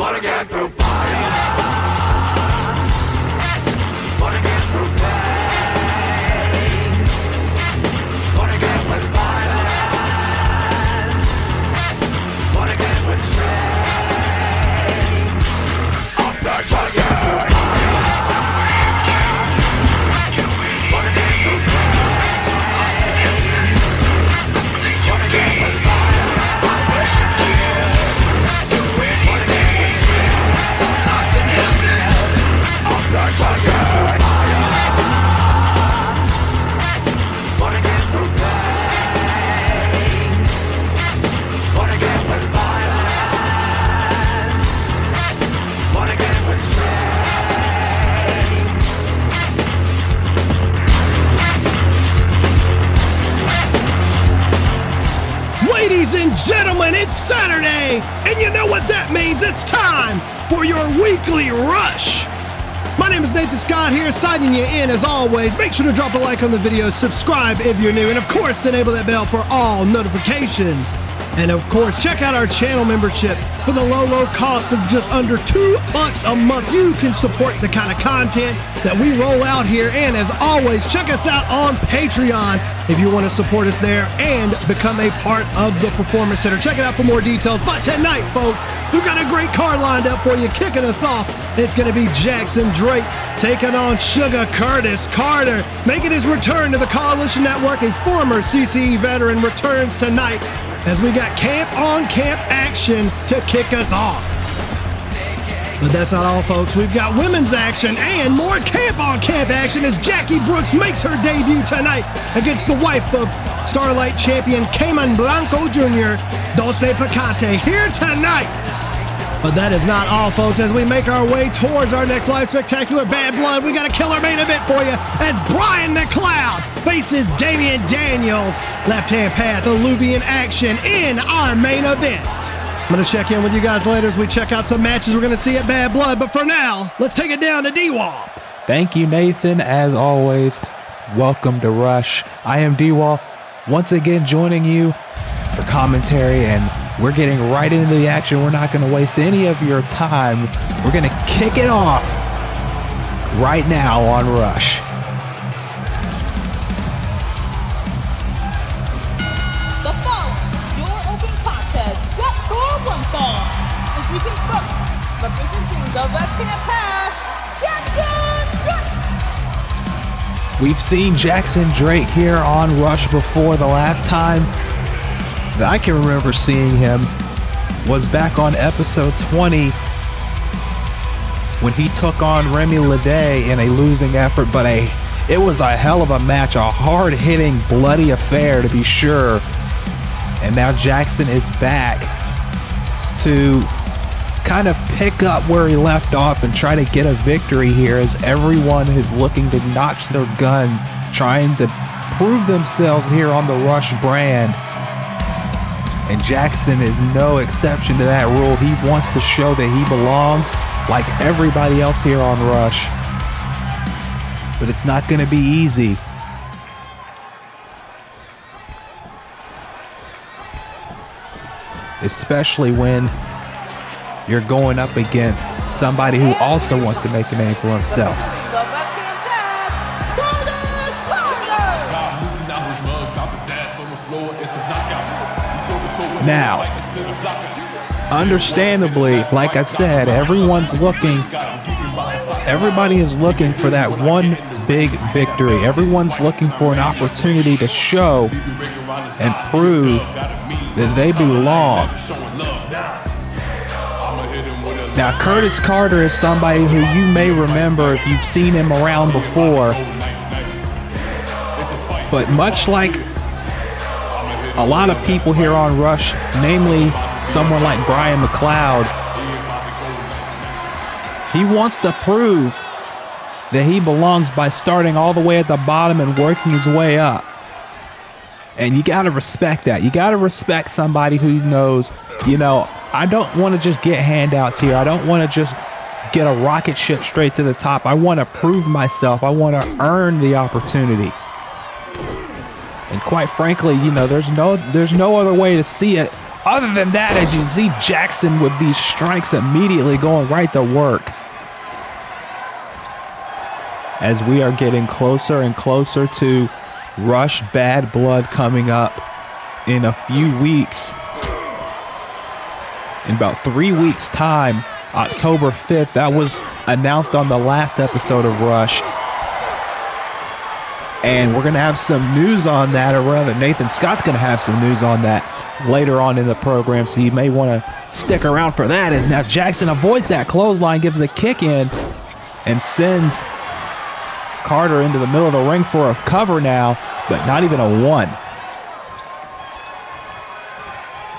Wanna get through fire. Wanna get through pain. Wanna get with violence. Wanna get with shame. I'm back to get through fire. Wanna get through pain. Wanna get with violence. Wanna get with shame. Lost in your head. I'm back to get through fire. Wanna get through pain. Wanna get with violence. Wanna get with shame. Ladies and gentlemen, it's Saturday, and you know what that means. It's time for your weekly rush. My name is Nathan Scott here, signing you in as always. Make sure to drop a like on the video, subscribe if you're new, and of course, enable that bell for all notifications. And of course, check out our channel membership. For the low cost of just under $2 a month, you can support the kind of content that we roll out here. And as always, check us out on Patreon if you want to support us there and become a part of the Performance Center. Check it out for more details. But tonight, folks, we've got a great card lined up for you. Kicking us off, it's going to be Jackson Drake taking on Sugar Curtis Carter. Making his return to the Coalition Network, a former CCE veteran, returns tonight as we got camp on camp action to kick us off. But that's not all, folks. We've got women's action and more camp on camp action as Jackie Brooks makes her debut tonight against the wife of Starlight champion Cayman Blanco Jr., Dolce Picante, here tonight. But that is not all, folks. As we make our way towards our next live spectacular, Bad Blood, we got a killer main event for you as Brian McLoud faces Damian Daniels. Left-hand path, Alluvian action in our main event. I'm going to check in with you guys later as we check out some matches we're going to see at Bad Blood. But for now, let's take it down to D-Wall. Thank you, Nathan. As always, welcome to Rush. I am D-Wall, once again joining you for commentary, and we're getting right into the action. We're not going to waste any of your time. We're going to kick it off right now on Rush. The following door open contest set for one fall. Introducing first, representing the left-hand path, Jackson Drake. We've seen Jackson Drake here on Rush before. The last time that I can remember seeing him was back on episode 20 when he took on Remy Lede in a losing effort, but it was a hell of a match, a hard-hitting, bloody affair to be sure. And now Jackson is back to kind of pick up where he left off and try to get a victory here, as everyone is looking to notch their gun, trying to prove themselves here on the Rush brand. And Jackson is no exception to that rule. He wants to show that he belongs like everybody else here on Rush. But it's not going to be easy. Especially when you're going up against somebody who also wants to make a name for himself. Now, understandably, like I said, everybody is looking for that one big victory. Everyone's looking for an opportunity to show and prove that they belong. Now, Curtis Carter is somebody who you may remember if you've seen him around before. But much like a lot of people here on Rush, namely someone like Brian McLoud, he wants to prove that he belongs by starting all the way at the bottom and working his way up. And you got to respect that. You got to respect somebody who knows, I don't want to just get handouts here. I don't want to just get a rocket ship straight to the top. I want to prove myself. I want to earn the opportunity. And quite frankly, there's no other way to see it other than that, as you see Jackson with these strikes immediately going right to work. As we are getting closer and closer to Rush Bad Blood coming up in a few weeks. In about 3 weeks' time, October 5th, that was announced on the last episode of Rush. And we're going to have some news on that, or rather Nathan Scott's going to have some news on that later on in the program, so you may want to stick around for that. As now Jackson avoids that clothesline, gives a kick in, and sends Carter into the middle of the ring for a cover now, but not even a one.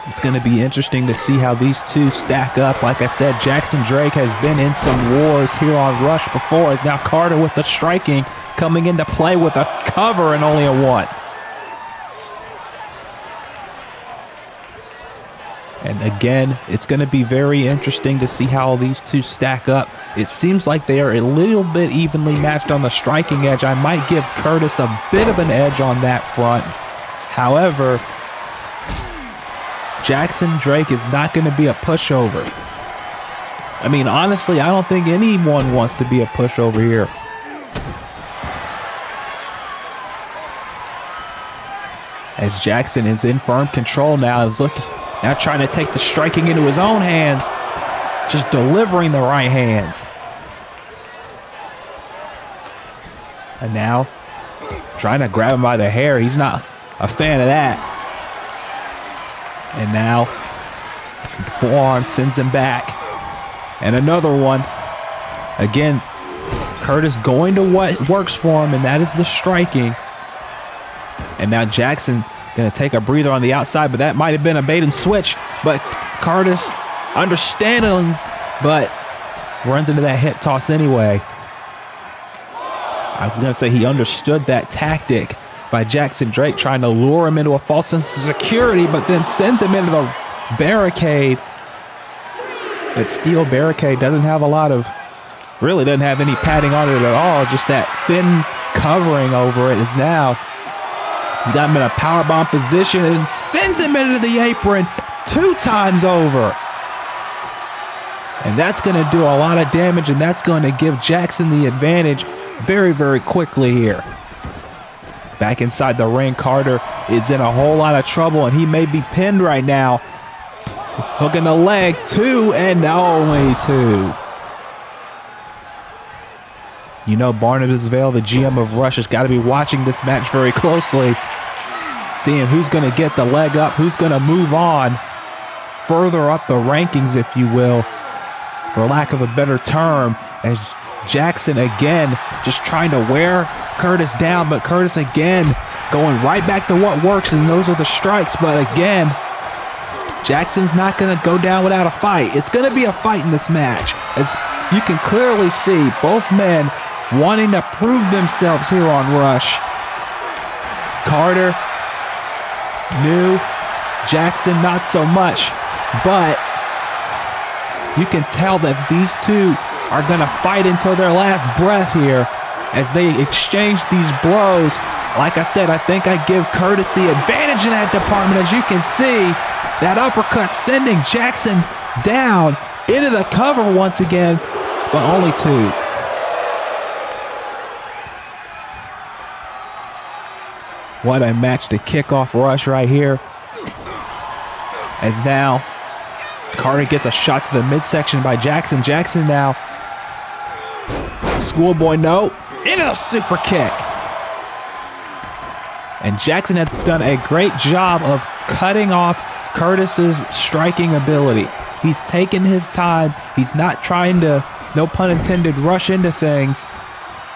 It's going to be interesting to see how these two stack up. Like I said, Jackson Drake has been in some wars here on Rush before. As now Carter with the striking coming into play with a cover and only a one. And again, it's going to be very interesting to see how these two stack up. It seems like they are a little bit evenly matched on the striking edge. I might give Curtis a bit of an edge on that front. However, Jackson Drake is not going to be a pushover. I mean, honestly, I don't think anyone wants to be a pushover here. As Jackson is in firm control now, is looking. Now trying to take the striking into his own hands. Just delivering the right hands. And now trying to grab him by the hair. He's not a fan of that. And now forearm sends him back. And another one. Again, Curtis going to what works for him, and that is the striking. And now Jackson going to take a breather on the outside, but that might have been a bait and switch. But Curtis, understanding, but runs into that hip toss anyway. I was going to say he understood that tactic by Jackson Drake, trying to lure him into a false sense of security, but then sends him into the barricade. That steel barricade doesn't have a lot of, really doesn't have any padding on it at all. Just that thin covering over it is now. He's got him in a powerbomb position and sends him into the apron 2 times over. And that's going to do a lot of damage, and that's going to give Jackson the advantage very, very quickly here. Back inside the ring, Carter is in a whole lot of trouble, and he may be pinned right now. Hooking the leg, 2 and only 2. You know, Barnabas Vale, the GM of Rush, has got to be watching this match very closely, seeing who's going to get the leg up, who's going to move on further up the rankings, if you will, for lack of a better term, as Jackson again just trying to wear Curtis down, but Curtis again going right back to what works, and those are the strikes. But again, Jackson's not going to go down without a fight. It's going to be a fight in this match, as you can clearly see both men wanting to prove themselves here on Rush. Carter, new. Jackson, not so much. But you can tell that these two are going to fight until their last breath here as they exchange these blows. Like I said, I think I give Curtis the advantage in that department. As you can see, that uppercut sending Jackson down into the cover once again, but only 2. What a match to kick off Rush right here. As now Carter gets a shot to the midsection by Jackson. Jackson now, schoolboy no, into the super kick. And Jackson has done a great job of cutting off Curtis's striking ability. He's taken his time. He's not trying to, no pun intended, rush into things.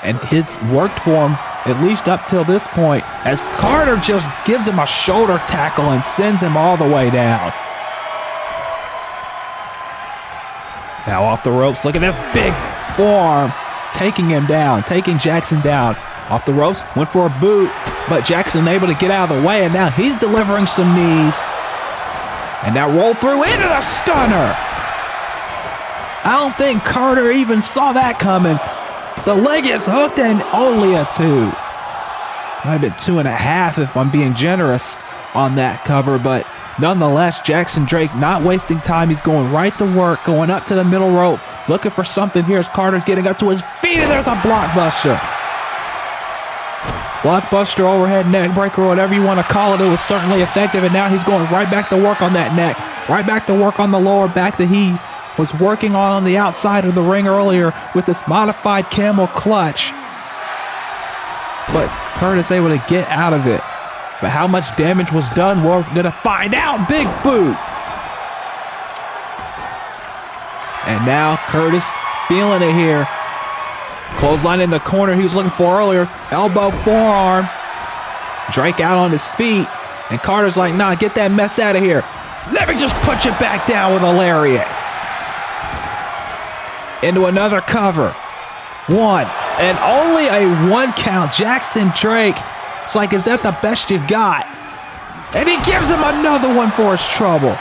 And it's worked for him, at least up till this point, as Carter just gives him a shoulder tackle and sends him all the way down. Now off the ropes, look at this big forearm, taking him down, taking Jackson down. Off the ropes, went for a boot, but Jackson able to get out of the way, and now he's delivering some knees. And that roll through into the stunner. I don't think Carter even saw that coming. The leg is hooked and only a 2. Might have been 2.5 if I'm being generous on that cover, but nonetheless, Jackson Drake not wasting time. He's going right to work, going up to the middle rope, looking for something here as Carter's getting up to his feet, and there's a blockbuster. Blockbuster, overhead neck breaker, whatever you want to call it. It was certainly effective, and now he's going right back to work on that neck, right back to work on the lower back that he was working on the outside of the ring earlier with this modified camel clutch. But Curtis able to get out of it. But how much damage was done, we're going to find out. Big boot. And now Curtis feeling it here. Clothesline in the corner he was looking for earlier. Elbow, forearm. Drake out on his feet. And Carter's like, nah, get that mess out of here. Let me just put you back down with a lariat. Into another cover. One. And only a 1 count. Jackson Drake. It's like, is that the best you got? And he gives him another one for his trouble.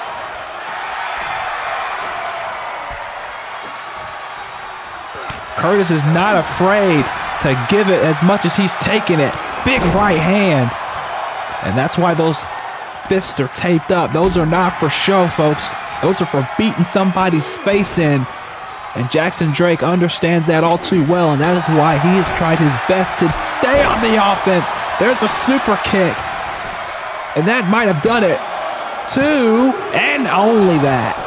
Curtis is not afraid to give it as much as he's taking it. Big right hand. And that's why those fists are taped up. Those are not for show, folks. Those are for beating somebody's face in. And Jackson Drake understands that all too well, and that is why he has tried his best to stay on the offense. There's a super kick. And that might have done it. 2, and only that.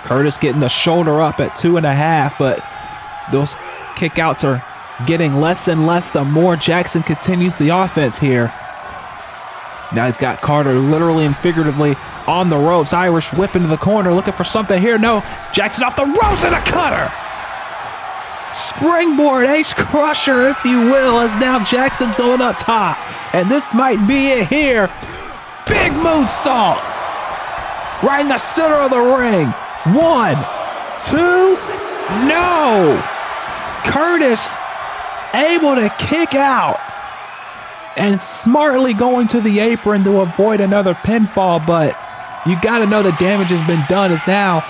Curtis getting the shoulder up at 2.5, but those kickouts are getting less and less the more Jackson continues the offense here. Now he's got Carter literally and figuratively on the ropes. Irish whip into the corner, looking for something here. No, Jackson off the ropes and a cutter. Springboard ace crusher, if you will, as now Jackson's going up top. And this might be it here. Big moonsault. Right in the center of the ring. 1, 2, no. Curtis able to kick out. And smartly going to the apron to avoid another pinfall, but you got to know the damage has been done as now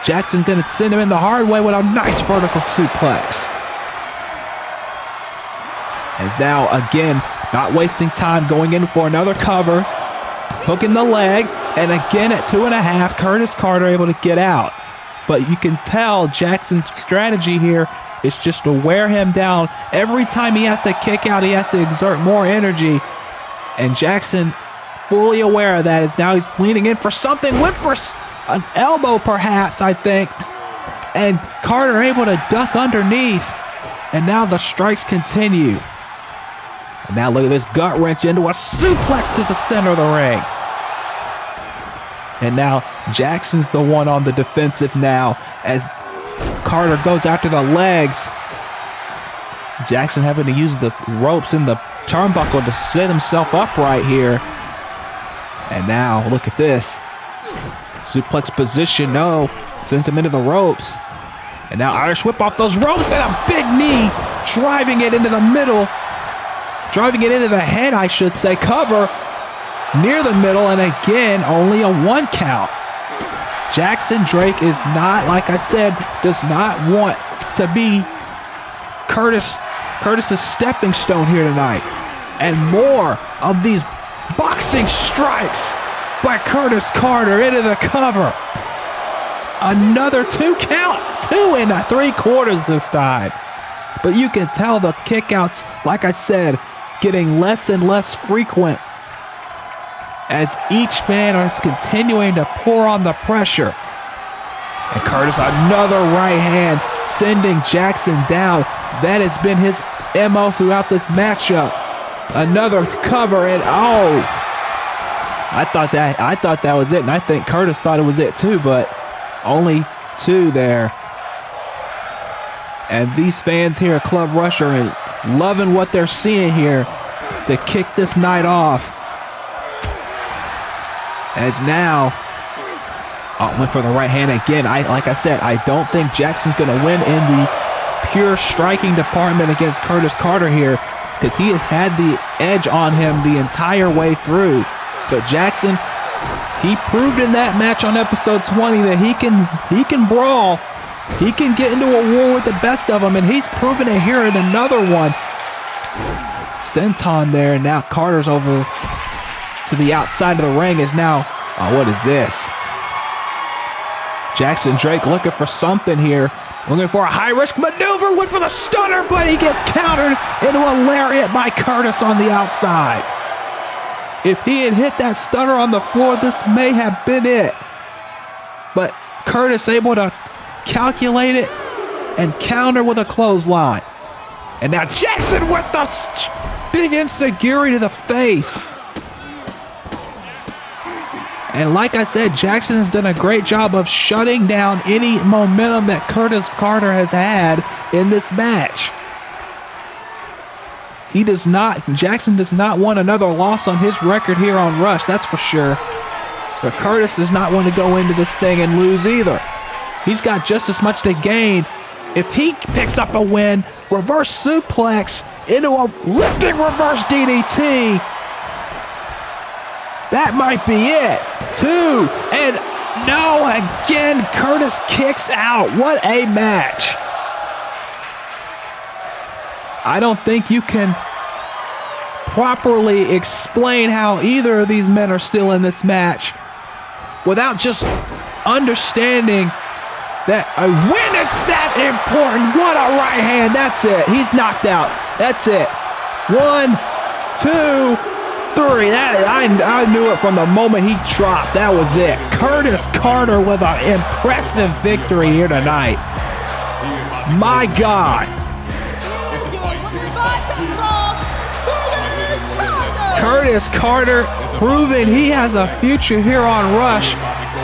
Jackson's going to send him in the hard way with a nice vertical suplex. As now, again, not wasting time, going in for another cover, hooking the leg, and again at 2.5, Curtis Carter able to get out. But you can tell Jackson's strategy here is just to wear him down. Every time he has to kick out, he has to exert more energy. And Jackson, fully aware of that, is now he's leaning in for something, went for an elbow perhaps, I think. And Carter able to duck underneath. And now the strikes continue. And now look at this gut wrench into a suplex to the center of the ring. And now Jackson's the one on the defensive now as Carter goes after the legs. Jackson having to use the ropes in the turnbuckle to set himself up right here. And now look at this. Suplex position, no. Sends him into the ropes. And now Irish whip off those ropes and a big knee. Driving it into the middle. Driving it into the head, I should say. Cover near the middle, and again, only a 1 count. Jackson Drake is not, like I said, does not want to be Curtis's stepping stone here tonight. And more of these boxing strikes by Curtis Carter into the cover. Another 2 count, 2 3/4 this time. But you can tell the kickouts, like I said, getting less and less frequent as each man is continuing to pour on the pressure. And Curtis, another right hand, sending Jackson down. That has been his MO throughout this matchup. Another cover, and oh, I thought that was it, and I think Curtis thought it was it too, but only 2 there. And these fans here at Club Rush are loving what they're seeing here to kick this night off. As now, went for the right hand again. Like I said, I don't think Jackson's going to win in the pure striking department against Curtis Carter here, because he has had the edge on him the entire way through. But Jackson, he proved in that match on episode 20 that he can brawl. He can get into a war with the best of them, and he's proven it here in another one. Senton there, and now Carter's over to the outside of the ring is now, oh, what is this? Jackson Drake looking for something here. Looking for a high-risk maneuver, went for the stunner, but he gets countered into a lariat by Curtis on the outside. If he had hit that stunner on the floor, this may have been it. But Curtis able to calculate it and counter with a clothesline. And now Jackson with the big insecurity to the face. And like I said, Jackson has done a great job of shutting down any momentum that Curtis Carter has had in this match. Jackson does not want another loss on his record here on Rush, that's for sure. But Curtis does not want to go into this thing and lose either. He's got just as much to gain. If he picks up a win, reverse suplex into a lifting reverse DDT. That might be it. 2, and no, again, Curtis kicks out. What a match. I don't think you can properly explain how either of these men are still in this match without just understanding that a win is that important. What a right hand. That's it. He's knocked out. That's it. 1, 2, 3. I knew it from the moment he dropped. That was it. Curtis Carter with an impressive victory here tonight. My God. Curtis Carter proving he has a future here on Rush.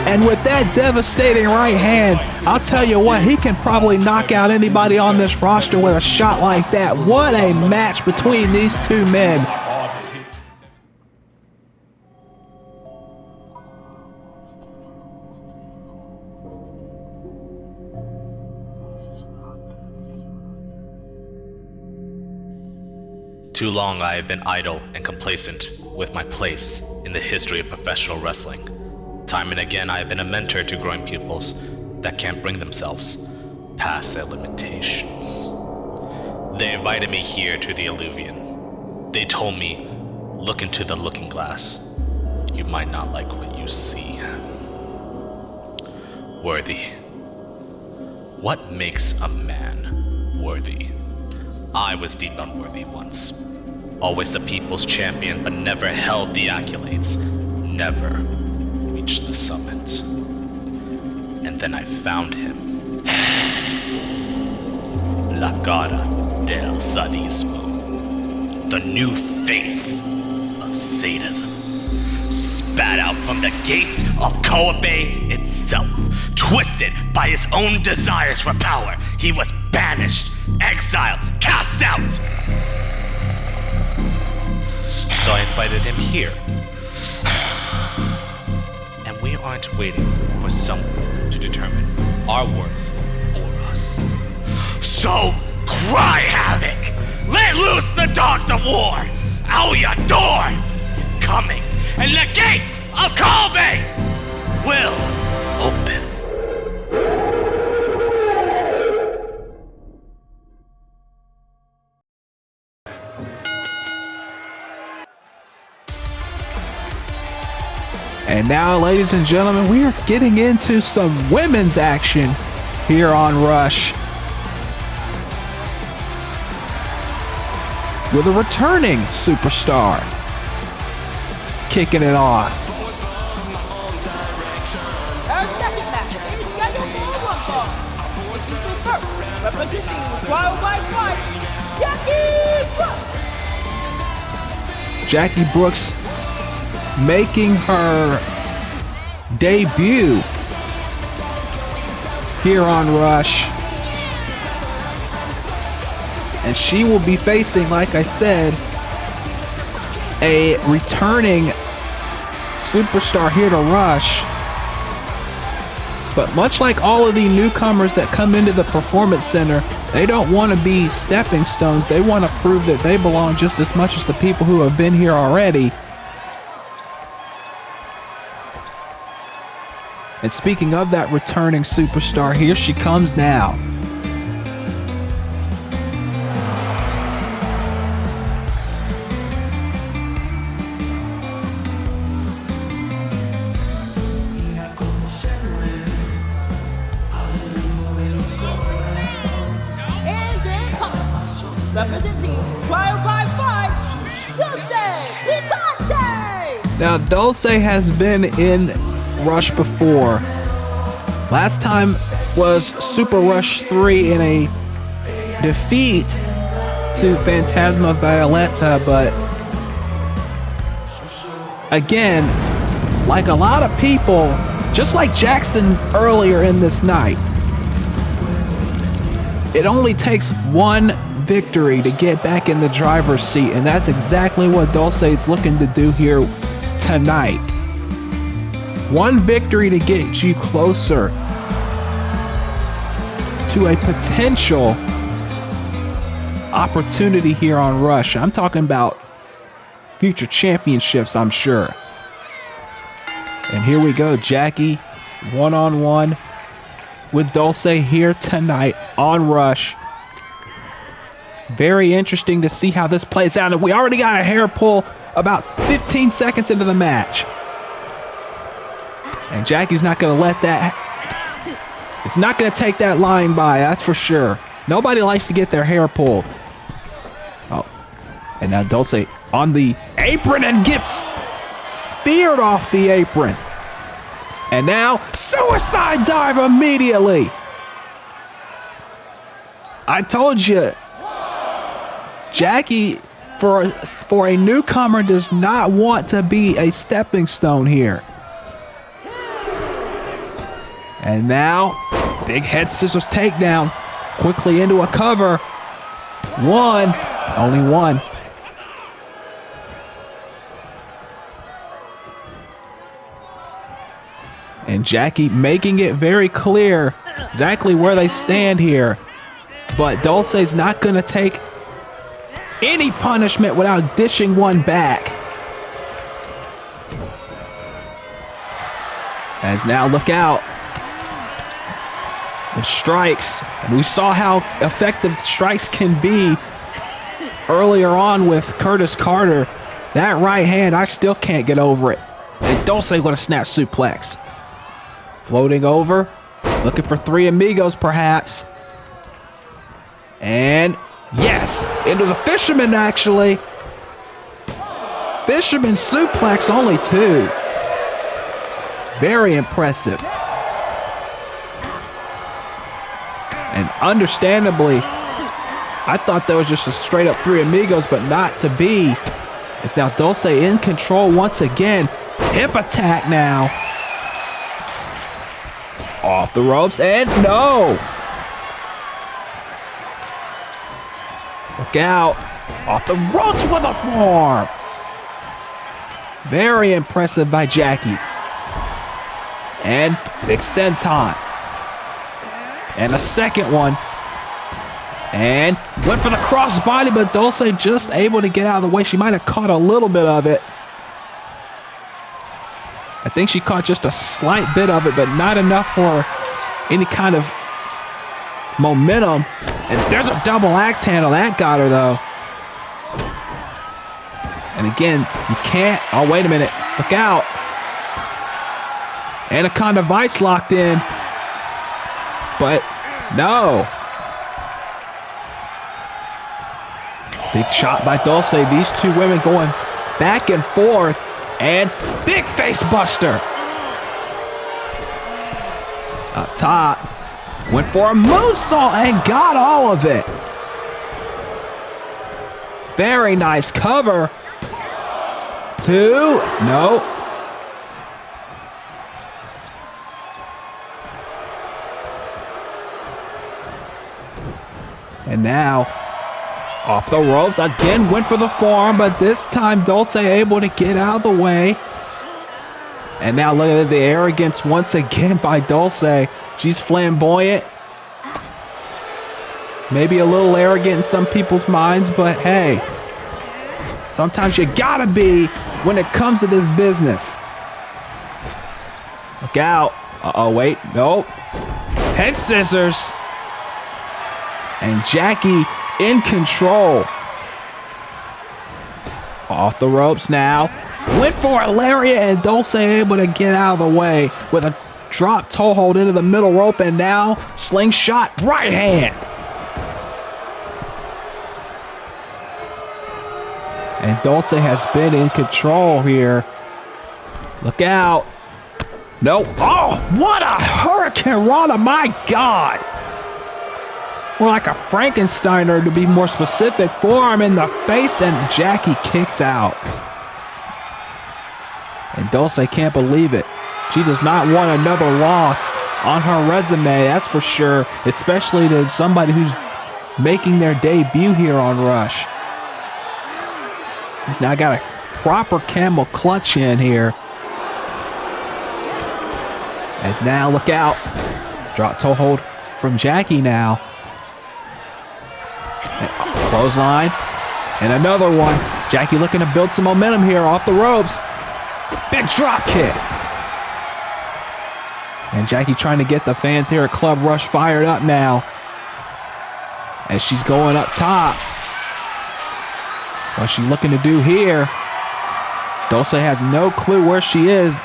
And with that devastating right hand, I'll tell you what, he can probably knock out anybody on this roster with a shot like that. What a match between these two men. Too long I have been idle and complacent with my place in the history of professional wrestling. Time and again I have been a mentor to growing pupils that can't bring themselves past their limitations. They invited me here to the Alluvion. They told me, look into the looking glass. You might not like what you see. Worthy. What makes a man worthy? I was deemed unworthy once. Always the people's champion, but never held the accolades. Never reached the summit. And then I found him. La cara del sadismo. The new face of sadism. Spat out from the gates of CAW itself. Twisted by his own desires for power, he was banished, exiled, cast out. So I invited him here. And we aren't waiting for someone to determine our worth for us. So cry havoc! Let loose the dogs of war! Our door is coming, and the gates of CAW will open. And now, ladies and gentlemen, we are getting into some women's action here on Rush. With a returning superstar kicking it off. Our second match is scheduled for one fall. This is the first, representing Worldwide Pride, Jackie Jackie Brooks. Brooks making her debut here on Rush. And she will be facing, like I said, a returning superstar here to Rush. But much like all of the newcomers that come into the Performance Center, they don't want to be stepping stones. They want to prove that they belong just as much as the people who have been here already. And speaking of that returning superstar, here she comes now. representing Trial by Fight, Dolce Picante! Now, Dolce has been in Rush before. Last time was Super Rush 3 in a defeat to Phantasma Violetta, but again, like a lot of people, just like Jackson earlier in this night, it only takes one victory to get back in the driver's seat, and that's exactly what Dolce is looking to do here tonight. One victory to get you closer to a potential opportunity here on Rush. I'm talking about future championships, I'm sure. And here we go, Jackie, one-on-one with Dolce here tonight on Rush. Very interesting to see how this plays out. And we already got a hair pull about 15 seconds into the match. And Jackie's not going to let that... It's not going to take that line by, that's for sure. Nobody likes to get their hair pulled. Oh, and now Dolce on the apron and gets speared off the apron. And now, suicide dive immediately. I told you, Jackie, for a newcomer, does not want to be a stepping stone here. And now, big head scissors takedown, quickly into a cover. One, only one. And Jackie making it very clear exactly where they stand here. But Dolce's not going to take any punishment without dishing one back. As now, look out. The strikes. And we saw how effective strikes can be earlier on with Curtis Carter. That right hand, I still can't get over it. And Dolce with a snap suplex. Floating over, looking for three amigos perhaps. And yes, into the fisherman actually. Fisherman suplex, only two. Very impressive. And understandably, I thought that was just a straight up three amigos, but not to be. It's now Dolce in control once again. Hip attack now. Off the ropes, and no! Look out. Off the ropes with a forearm. Very impressive by Jackie. And big senton. And a second one. And went for the crossbody, but Dolce just able to get out of the way. She might have caught a little bit of it. I think she caught just a slight bit of it, but not enough for any kind of momentum. And there's a double axe handle. That got her, though. And again, you can't... Oh, wait a minute. Look out. Anaconda Vice locked in. But no. Big shot by Dolce. These two women going back and forth. And big face buster. Up top. Went for a moonsault and got all of it. Very nice cover. Two. No. And now, off the ropes, again went for the forearm, but this time Dolce able to get out of the way. And now look at the arrogance once again by Dolce. She's flamboyant. Maybe a little arrogant in some people's minds, but hey, sometimes you gotta be when it comes to this business. Look out. Uh-oh, wait, nope. Head scissors. And Jackie in control. Off the ropes now. Went for a lariat and Dolce able to get out of the way with a drop toe hold into the middle rope, and now slingshot right hand. And Dolce has been in control here. Look out. Nope. Oh, what a Hurricane Rana, my God. More like a Frankensteiner to be more specific. Forearm in the face, and Jackie kicks out. And Dolce can't believe it. She does not want another loss on her resume, that's for sure, especially to somebody who's making their debut here on Rush. He's now got a proper camel clutch in here. As now, look out. Drop toe hold from Jackie now. And clothesline. And another one. Jackie looking to build some momentum here off the ropes. Big drop kick. And Jackie trying to get the fans here at Club Rush fired up now. As she's going up top. What's she looking to do here? Dolce has no clue where she is.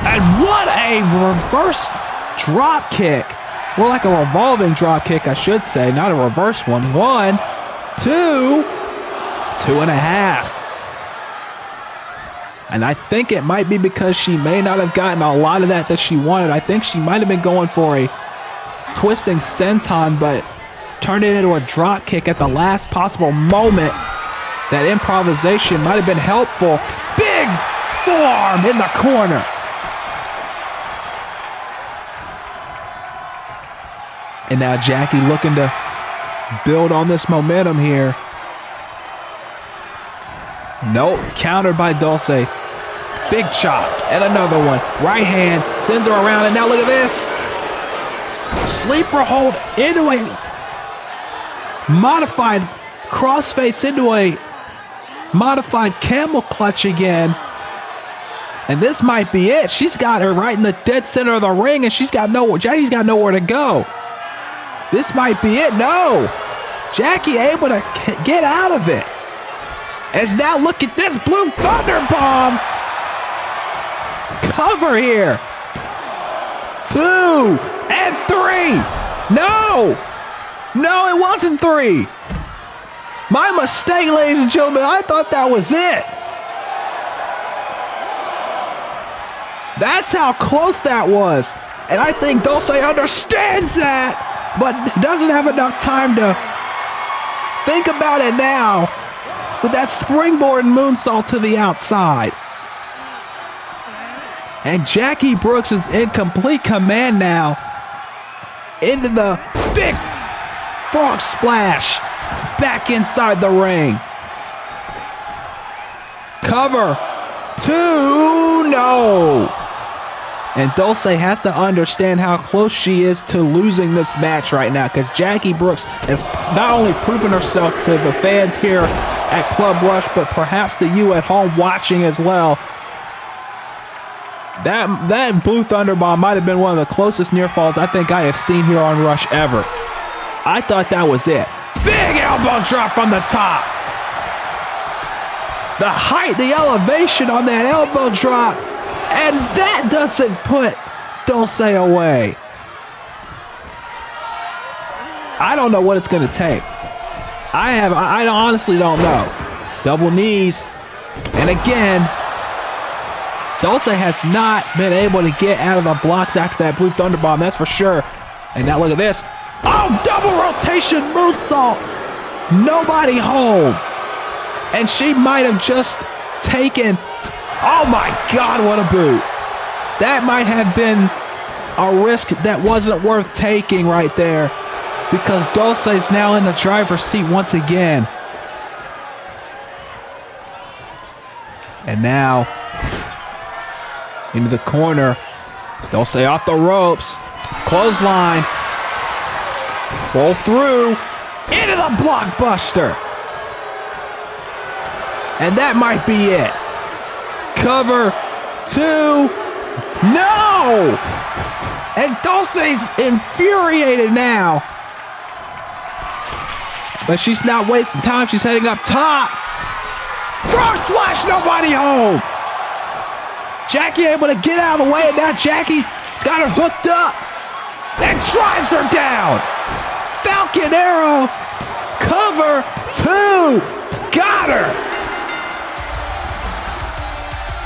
And what a reverse drop kick. More like a revolving drop kick, I should say, not a reverse one. 1, 2, 2.5. And I think it might be because she may not have gotten a lot of that she wanted. I think she might have been going for a twisting senton, but turned it into a drop kick at the last possible moment. That improvisation might have been helpful. Big forearm in the corner. And now Jackie looking to build on this momentum here. Nope, countered by Dolce. Big chop, and another one. Right hand, sends her around, and now look at this. Sleeper hold into a modified crossface into a modified camel clutch again. And this might be it. She's got her right in the dead center of the ring, and Jackie's got nowhere to go. This might be it. No. Jackie able to get out of it. As now look at this blue thunder bomb. Cover here. 2 and 3. No. No, it wasn't 3. My mistake, ladies and gentlemen. I thought that was it. That's how close that was. And I think Dolce understands that, but doesn't have enough time to think about it now with that springboard moonsault to the outside. And Jackie Brooks is in complete command now into the big frog splash back inside the ring. Cover. 2, no. And Dolce has to understand how close she is to losing this match right now, because Jackie Brooks has not only proven herself to the fans here at Club Rush, but perhaps to you at home watching as well. That blue thunder bomb might have been one of the closest near falls I think I have seen here on Rush ever. I thought that was it. Big elbow drop from the top. The height, the elevation on that elbow drop. And that doesn't put Dolce away. I don't know what it's going to take. I honestly don't know. Double knees. And again, Dolce has not been able to get out of the blocks after that blue thunder bomb, that's for sure. And now look at this. Oh, double rotation moonsault. Nobody home. And she might have just taken, oh my God, what a boot. That might have been a risk that wasn't worth taking right there, because Dolce's now in the driver's seat once again. And now into the corner. Dolce off the ropes. Clothesline. Roll through. Into the blockbuster. And that might be it. Cover. 2. No! And Dolce's infuriated now. But she's not wasting time. She's heading up top. Frog splash, nobody home. Jackie able to get out of the way, and now Jackie's got her hooked up and drives her down. Falcon Arrow, cover 2, got her.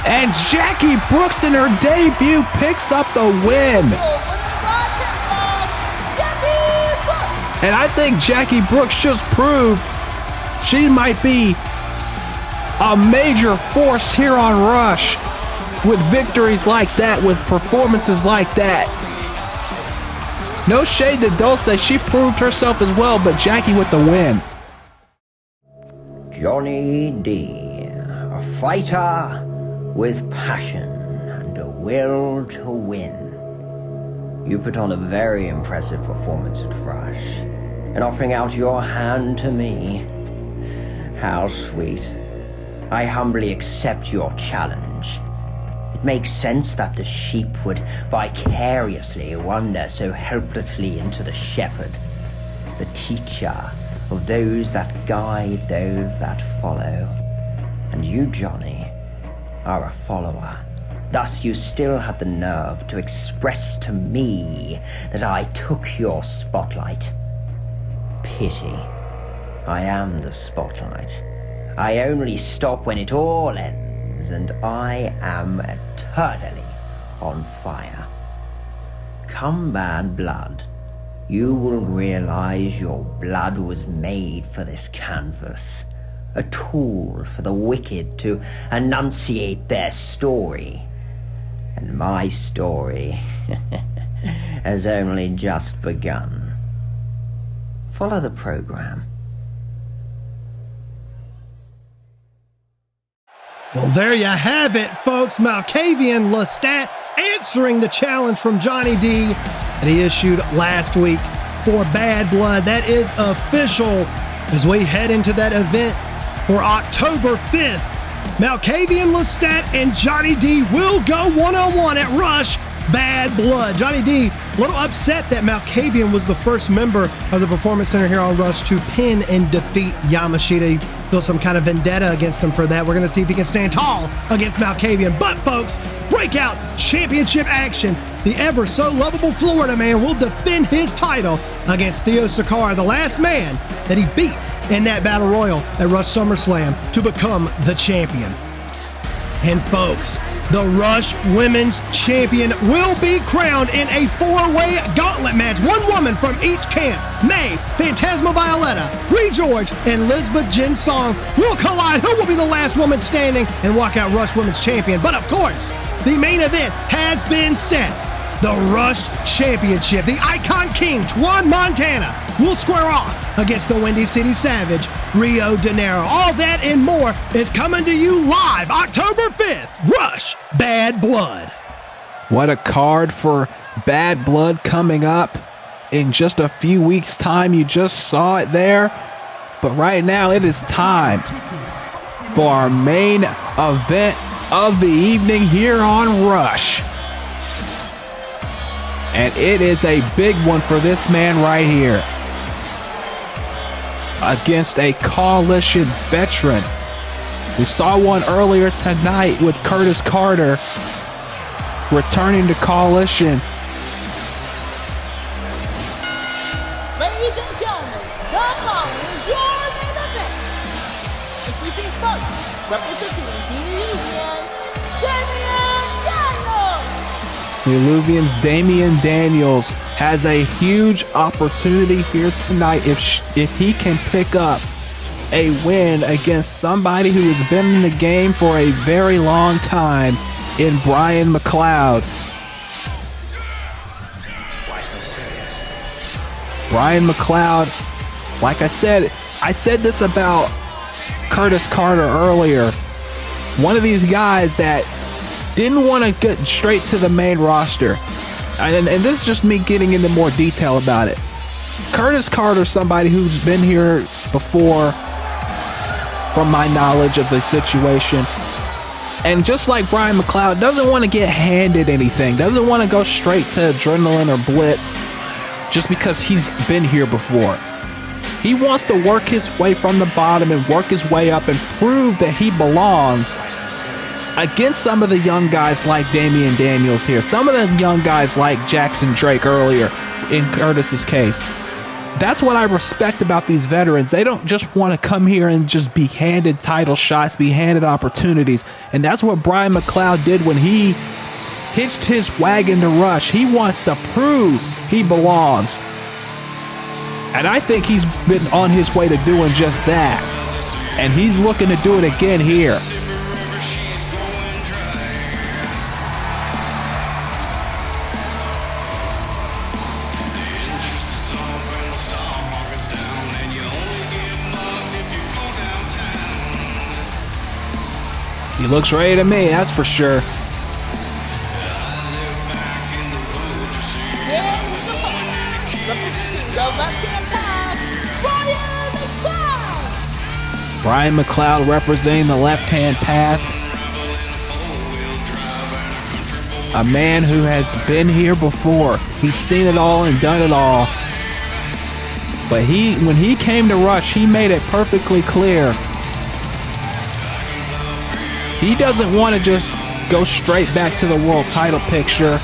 And Jackie Brooks in her debut picks up the win. And I think Jackie Brooks just proved she might be a major force here on Rush with victories like that, with performances like that. No shade to Dolce, she proved herself as well, but Jackie with the win. Johnny D, a fighter with passion and a will to win. You put on a very impressive performance at Rush, and offering out your hand to me. How sweet. I humbly accept your challenge. It makes sense that the sheep would vicariously wander so helplessly into the shepherd, the teacher of those that guide those that follow. And you, Johnny, are a follower. Thus you still had the nerve to express to me that I took your spotlight. Pity. I am the spotlight. I only stop when it all ends, and I am eternally on fire. Come, bad blood. You will realize your blood was made for this canvas, a tool for the wicked to enunciate their story. And my story has only just begun. Follow the program. Well, there you have it, folks. Malavan Lat answering the challenge from Johnny D that he issued last week for Bad Blood. That is official as we head into that event for October 5th. Malavan Lat and Johnny D will go one-on-one at Rush Bad Blood. Johnny D, a little upset that Malavan was the first member of the Performance Center here on Rush to pin and defeat Yamashita. Feel some kind of vendetta against him for that. We're going to see if he can stand tall against Malavan. But, folks, breakout championship action. The ever so lovable Florida man will defend his title against Theo Sakara, the last man that he beat in that Battle Royal at Rush SummerSlam to become the champion. And, folks, the Rush Women's Champion will be crowned in a four-way gauntlet match. One woman from each camp, May, Phantasma Violetta, Bree George, and Lisbeth Jin Song will collide. Who will be the last woman standing and walk out Rush Women's Champion? But of course, the main event has been set. The Rush Championship. The Icon King, Twan Montana, will square off against the Windy City Savage, Rio De Janeiro. All that and more is coming to you live October 5th. Rush Bad Blood. What a card for Bad Blood coming up in just a few weeks' time. You just saw it there. But right now it is time for our main event of the evening here on Rush. And it is a big one for this man right here. Against a Coalition veteran. We saw one earlier tonight with Curtis Carter returning to Coalition. Ladies and gentlemen, the following is your main event. Introducing first, representing the Illuvian's Damian Daniels has a huge opportunity here tonight if he can pick up a win against somebody who has been in the game for a very long time in Brian McLoud. Why so serious? Brian McLoud, like I said this about Curtis Carter earlier. One of these guys that didn't want to get straight to the main roster. And this is just me getting into more detail about it. Curtis Carter, somebody who's been here before, from my knowledge of the situation. And just like Brian McLoud, doesn't want to get handed anything. Doesn't want to go straight to adrenaline or blitz just because he's been here before. He wants to work his way from the bottom and work his way up and prove that he belongs against some of the young guys like Damian Daniels here, some of the young guys like Jackson Drake earlier in Curtis's case. That's what I respect about these veterans. They don't just want to come here and just be handed title shots, be handed opportunities. And that's what Brian McLoud did when he hitched his wagon to Rush. He wants to prove he belongs. And I think he's been on his way to doing just that. And he's looking to do it again here. He looks ready to me, that's for sure. Brian McLoud representing the left-hand path. A man who has been here before. He's seen it all and done it all. But when he came to Rush, he made it perfectly clear. He doesn't want to just go straight back to the world title picture.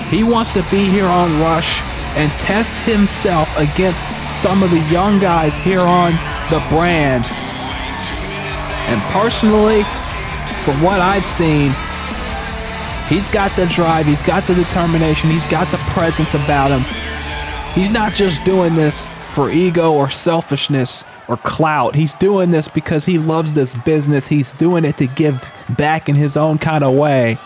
He wants to be here on Rush and test himself against some of the young guys here on the brand. And personally, from what I've seen, he's got the drive, he's got the determination, he's got the presence about him. He's not just doing this for ego or selfishness or clout. He's doing this because he loves this business. He's doing it to give back in his own kind of way.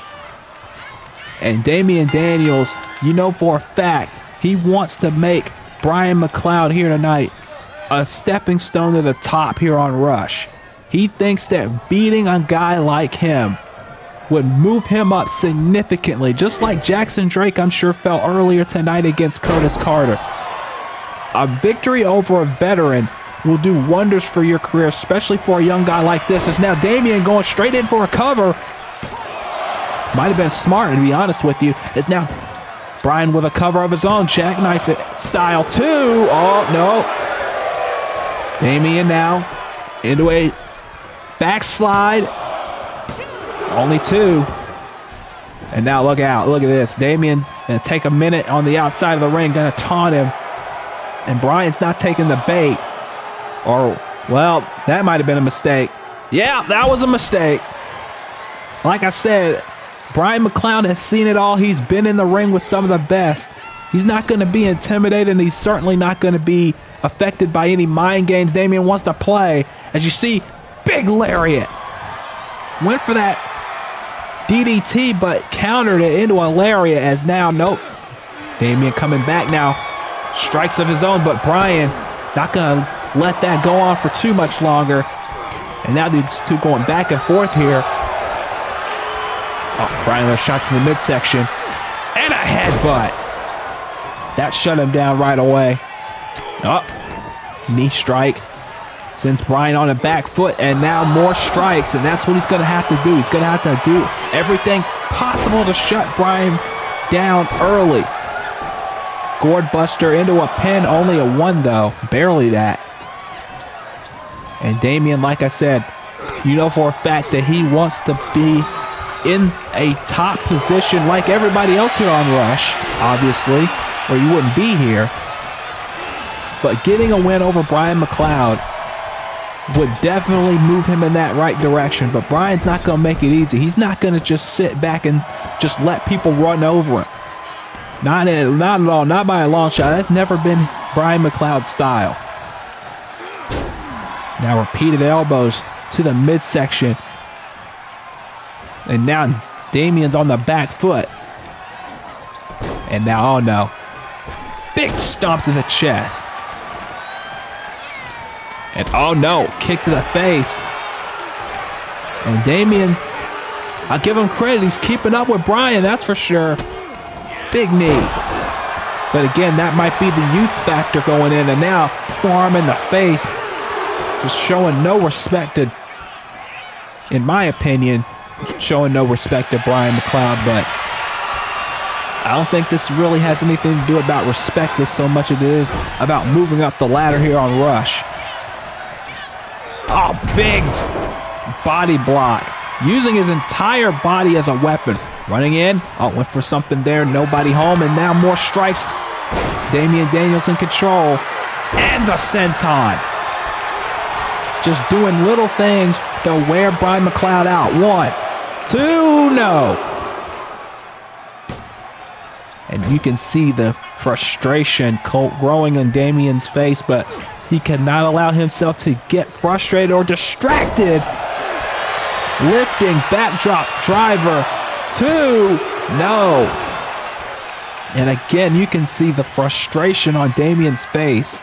And Damian Daniels, you know for a fact, he wants to make Brian McLoud here tonight a stepping stone to the top here on Rush. He thinks that beating a guy like him would move him up significantly, just like Jackson Drake, I'm sure, felt earlier tonight against Curtis Carter. A victory over a veteran will do wonders for your career, especially for a young guy like this. It's now Damian going straight in for a cover. Might have been smart, to be honest with you. It's now Brian with a cover of his own, jackknife it style too. Oh, no. Damian now into a backslide. Only two. And now look out. Look at this. Damian gonna take a minute on the outside of the ring, gonna taunt him. And Brian's not taking the bait. Or, well, that might have been a mistake. Yeah, that was a mistake. Like I said, Brian McLoud has seen it all. He's been in the ring with some of the best. He's not going to be intimidated, and he's certainly not going to be affected by any mind games Damian wants to play. As you see, big lariat. Went for that DDT, but countered it into a lariat as now, nope. Damian coming back now. Strikes of his own, but Brian not going to let that go on for too much longer. And now these two going back and forth here. Oh, Brian with a shot to the midsection. And a headbutt. That shut him down right away. Oh, knee strike. Sends Brian on a back foot, and now more strikes, and that's what he's going to have to do. He's going to have to do everything possible to shut Brian down early. Gourd Buster into a pin, only a one though, barely that. And Damian, like I said, you know for a fact that he wants to be in a top position like everybody else here on Rush, obviously, or you wouldn't be here. But getting a win over Brian McLoud would definitely move him in that right direction. But Brian's not going to make it easy. He's not going to just sit back and just let people run over him. Not at all, not by a long shot. That's never been Brian McLeod's style. Now repeated elbows to the midsection. And now Damian's on the back foot. And now, oh no. Big stomp to the chest. And oh no, kick to the face. And Damian, I'll give him credit. He's keeping up with Brian, that's for sure. Big knee. But again, that might be the youth factor going in. And now, forearm in the face. Just showing no respect to, in my opinion, showing no respect to Brian McLoud. But I don't think this really has anything to do about respect as so much as it is about moving up the ladder here on Rush. Oh, big body block. Using his entire body as a weapon. Running in. Oh, went for something there. Nobody home. And now more strikes. Damian Daniels in control. And the senton. Just doing little things to wear Brian McLoud out. 1, 2, no. And you can see the frustration growing in Damian's face, but he cannot allow himself to get frustrated or distracted. Lifting, backdrop, driver, 2, no. And again, you can see the frustration on Damian's face.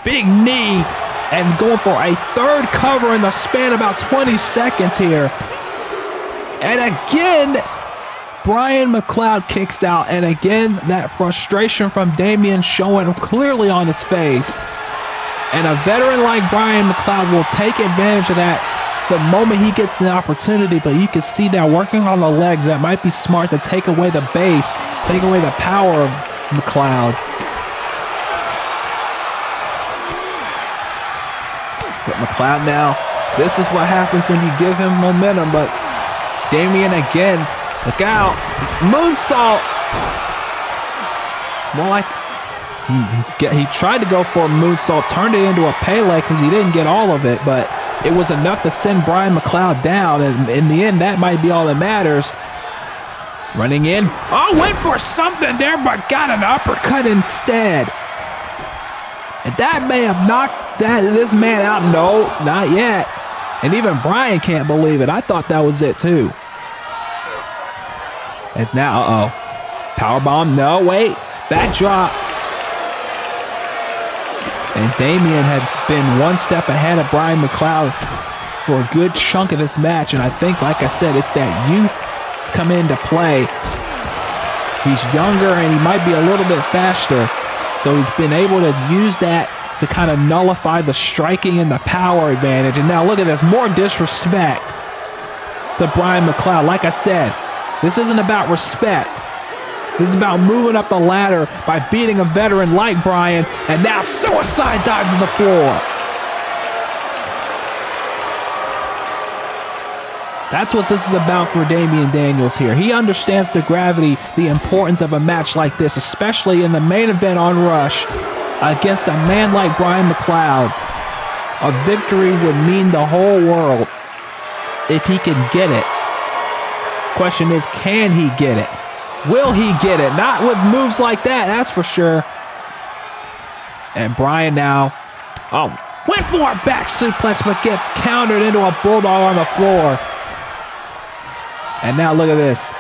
Big knee, and going for a third cover in the span of about 20 seconds here. And again, Brian McLoud kicks out. And again, that frustration from Damian showing clearly on his face. And a veteran like Brian McLoud will take advantage of that the moment he gets the opportunity. But you can see now working on the legs, that might be smart to take away the base, take away the power of McLoud. But McLoud now, this is what happens when you give him momentum. But Damian again, look out, moonsault. More like he tried to go for a moonsault, turned it into a Pele because he didn't get all of it, but it was enough to send Brian McLoud down, and in the end, that might be all that matters. Running in, went for something there, but got an uppercut instead. And that may have knocked this man out. No, not yet. And even Brian can't believe it. I thought that was it too. As now, powerbomb, no, wait, backdrop. And Damian has been one step ahead of Brian McLoud for a good chunk of this match. And I think, like I said, it's that youth come into play. He's younger and he might be a little bit faster. So he's been able to use that to kind of nullify the striking and the power advantage. And now look at this, more disrespect to Brian McLoud. Like I said, this isn't about respect. This is about moving up the ladder by beating a veteran like Brian, and now suicide dive to the floor. That's what this is about for Damian Daniels here. He understands the gravity, the importance of a match like this, especially in the main event on Rush against a man like Brian McLoud. A victory would mean the whole world if he can get it. Question is, can he get it? Will he get it? Not with moves like that, that's for sure. And Brian now, went for a back suplex, but gets countered into a bulldog on the floor. And now look at this.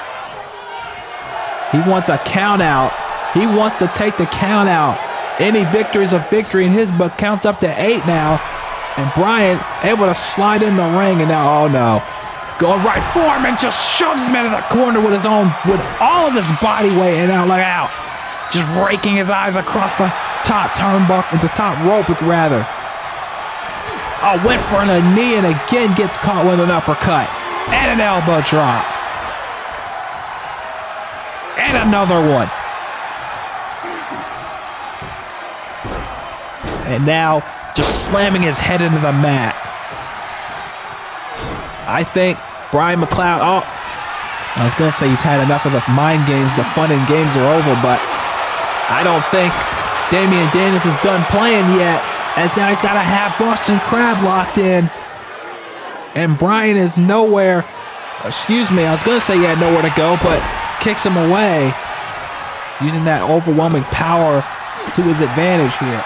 He wants a count out. He wants to take the count out. Any victory is a victory in his book. Counts up to 8 now. And Brian able to slide in the ring, and now, oh no. Going right for him and just shoves him into the corner with all of his body weight, and now look out. Just raking his eyes across the top turnbuckle, the top rope rather. Went for a knee and again gets caught with an uppercut. And an elbow drop. And another one. And now just slamming his head into the mat. I think Brian McLoud, I was going to say he's had enough of the mind games. The fun and games are over, but I don't think Damian Daniels is done playing yet, as now he's got a half Boston Crab locked in. And Brian is nowhere, I was going to say he had nowhere to go, but kicks him away, using that overwhelming power to his advantage here.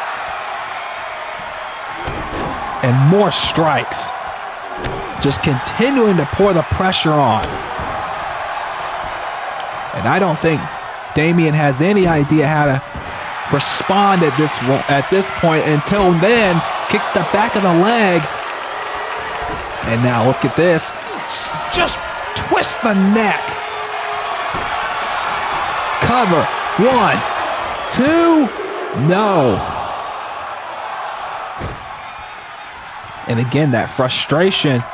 And more strikes. Just continuing to pour the pressure on. And I don't think Damian has any idea how to respond at this point. Until then, kicks the back of the leg. And now look at this. Just twist the neck. Cover. 1, 2, no. And again, that frustration.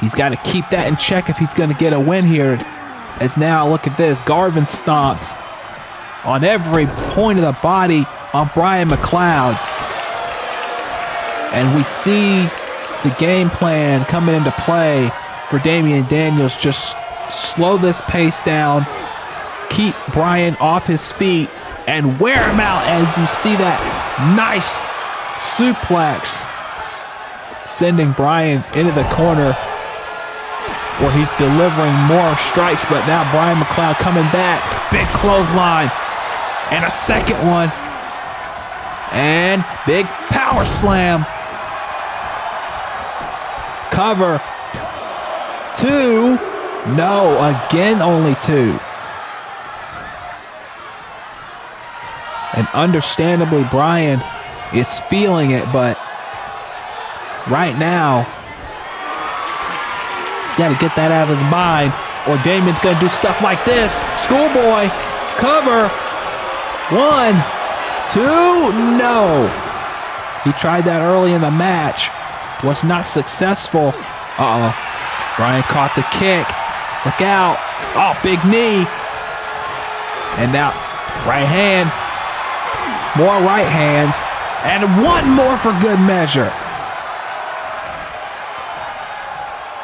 He's got to keep that in check if he's going to get a win here. As now, look at this. Garvin stomps on every point of the body on Brian McLoud. And we see the game plan coming into play for Damian Daniels. Just slow this pace down. keep Bryan off his feet and wear him out as you see that nice suplex, sending Bryan into the corner where he's delivering more strikes, but now Bryan McLoud coming back. Big clothesline and a second one. And big power slam. Cover. 2. No, again only 2. And understandably, Bryan is feeling it, but right now, he's got to get that out of his mind, or Damian's going to do stuff like this. Schoolboy, cover. 1, 2, no. He tried that early in the match. Was not successful. Uh-oh. Bryan caught the kick. Look out. Oh, big knee. And now, right hand. More right hands. And one more for good measure.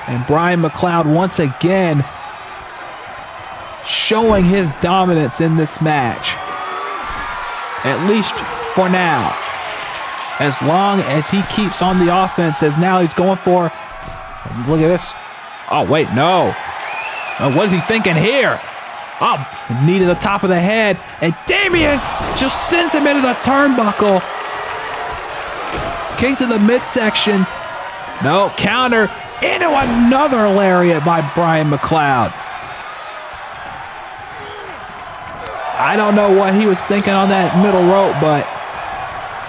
And Bryan McLoud once again showing his dominance in this match. At least for now. As long as he keeps on the offense, as now he's going for, look at this. Oh, wait, no. What is he thinking here? Oh, knee to the top of the head. And Damian just sends him into the turnbuckle. Kick to the midsection. No, counter into another lariat by Bryan McLoud. I don't know what he was thinking on that middle rope, but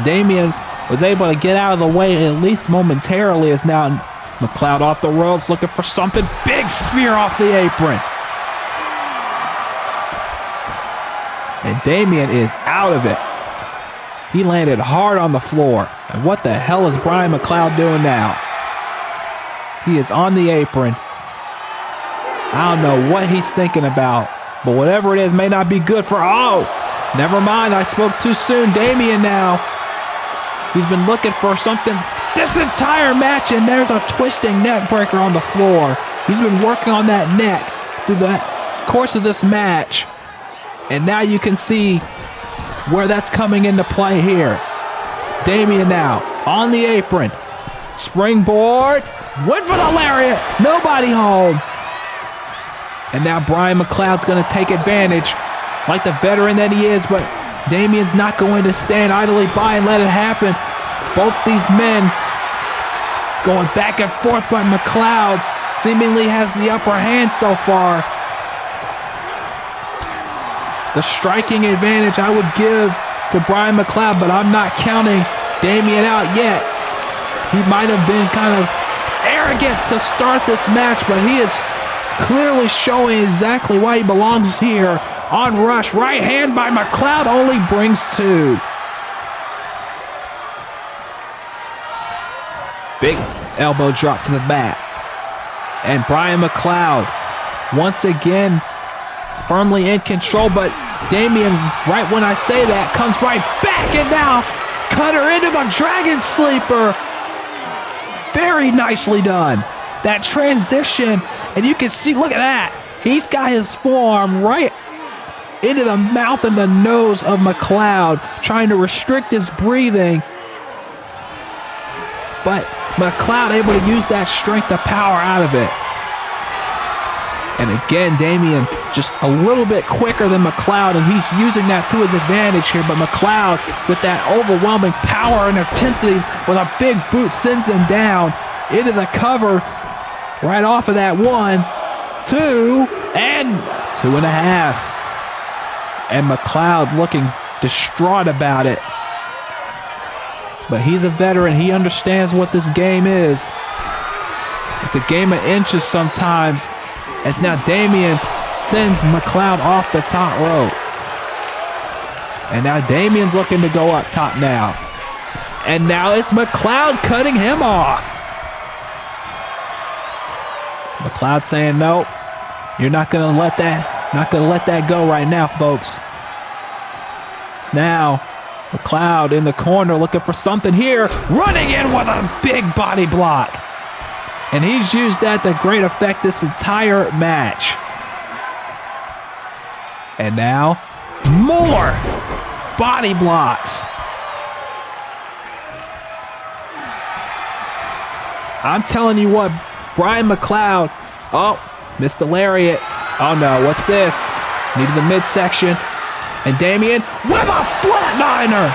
Damian was able to get out of the way at least momentarily, as now McLoud off the ropes looking for something. Big spear off the apron. And Damian is out of it. He landed hard on the floor. And what the hell is Bryan McLoud doing now? He is on the apron. I don't know what he's thinking about, but whatever it is may not be good for, oh, never mind, I spoke too soon. Damian now. He's been looking for something this entire match, and there's a twisting neck breaker on the floor. He's been working on that neck through the course of this match. And now you can see where that's coming into play here. Damian now on the apron. Springboard. Went for the lariat. Nobody home. And now Bryan McLeod's going to take advantage like the veteran that he is, but Damian's not going to stand idly by and let it happen. Both these men going back and forth, but McLoud seemingly has the upper hand so far. The striking advantage I would give to Bryan McLoud, but I'm not counting Damian out yet. He might have been kind of arrogant to start this match, but he is clearly showing exactly why he belongs here. On Rush, right hand by McLoud only brings 2. Big elbow drop to the mat. And Bryan McLoud once again firmly in control, but Damian, right when I say that, comes right back, and now cutter into the Dragon Sleeper. Very nicely done. That transition, and you can see, look at that. He's got his forearm right into the mouth and the nose of McLoud, trying to restrict his breathing. But McLoud able to use that strength of power out of it. And again, Damian just a little bit quicker than McLoud, and he's using that to his advantage here. But McLoud, with that overwhelming power and intensity, with a big boot, sends him down into the cover right off of that 1, 2, and 2.5. And McLoud looking distraught about it. But he's a veteran. He understands what this game is. It's a game of inches sometimes. As now Damian sends McLoud off the top rope. And now Damian's looking to go up top now. And now it's McLoud cutting him off. McLoud saying, nope, you're not going to let that go right now, folks. It's now McLoud in the corner looking for something here, running in with a big body block. And he's used that to great effect this entire match. And now, more body blocks. I'm telling you what, Brian McLoud. Oh, missed the lariat. Oh no, what's this? Needed the midsection. And Damien with a flatliner.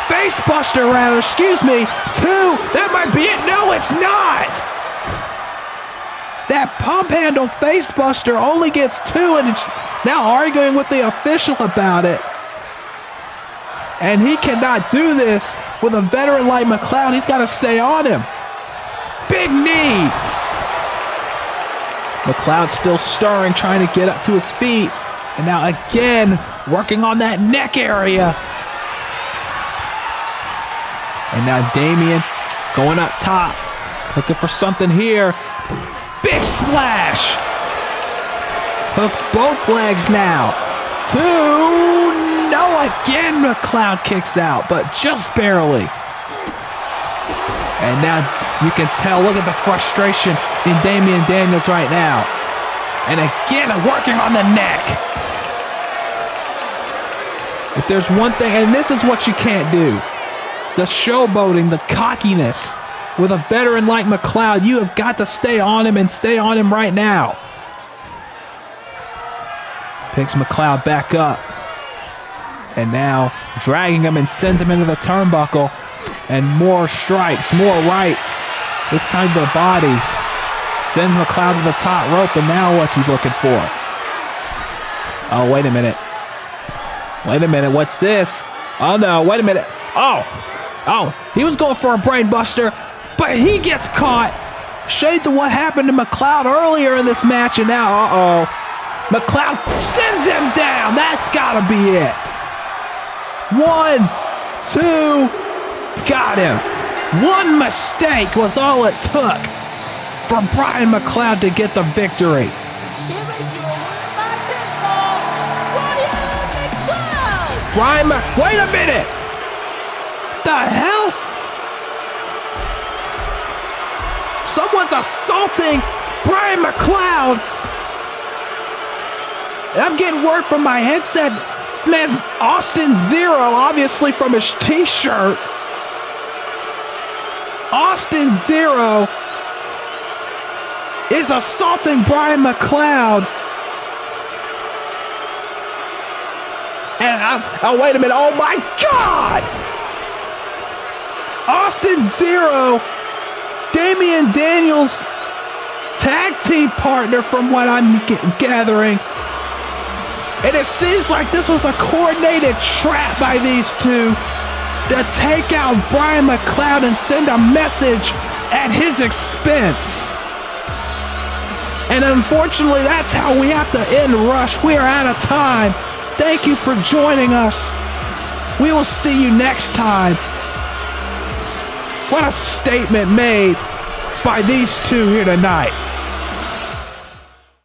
Facebuster, rather, excuse me. 2, that might be it. No, it's not. That pump handle facebuster only gets 2, and it's now arguing with the official about it. And he cannot do this with a veteran like McLoud. He's got to stay on him. Big knee. McLoud still stirring, trying to get up to his feet. And now again, working on that neck area. And now Damien going up top, looking for something here. Big splash. Hooks both legs now. 2, no, again McLoud kicks out, but just barely. And now you can tell, look at the frustration in Damian Daniels right now. And again, working on the neck. If there's one thing, and this is what you can't do, the showboating, the cockiness. With a veteran like McLoud, you have got to stay on him and stay on him right now. Picks McLoud back up. And now dragging him and sends him into the turnbuckle. And more strikes, more rights. This time to the body. Sends McLoud to the top rope, and now what's he looking for? Oh, wait a minute. Wait a minute, what's this? Oh no, wait a minute. Oh, he was going for a brain buster, but he gets caught. Shades of what happened to McLoud earlier in this match, and now, McLoud sends him down. That's gotta be it. 1, 2, got him. One mistake was all it took for Brian McLoud to get the victory. Here is your winner by pinfall, Brian McLoud. Wait a minute! The hell? Someone's assaulting Brian McLoud. And I'm getting word from my headset. This man's Austin Zero, obviously from his t-shirt. Austin Zero is assaulting Brian McLoud. And oh, wait a minute. Oh my God! Austin Zero, Damian Daniels' tag team partner from what I'm gathering. And it seems like this was a coordinated trap by these two to take out Brian McLoud and send a message at his expense. And unfortunately, that's how we have to end Rush. We are out of time. Thank you for joining us. We will see you next time. What a statement made by these two here tonight.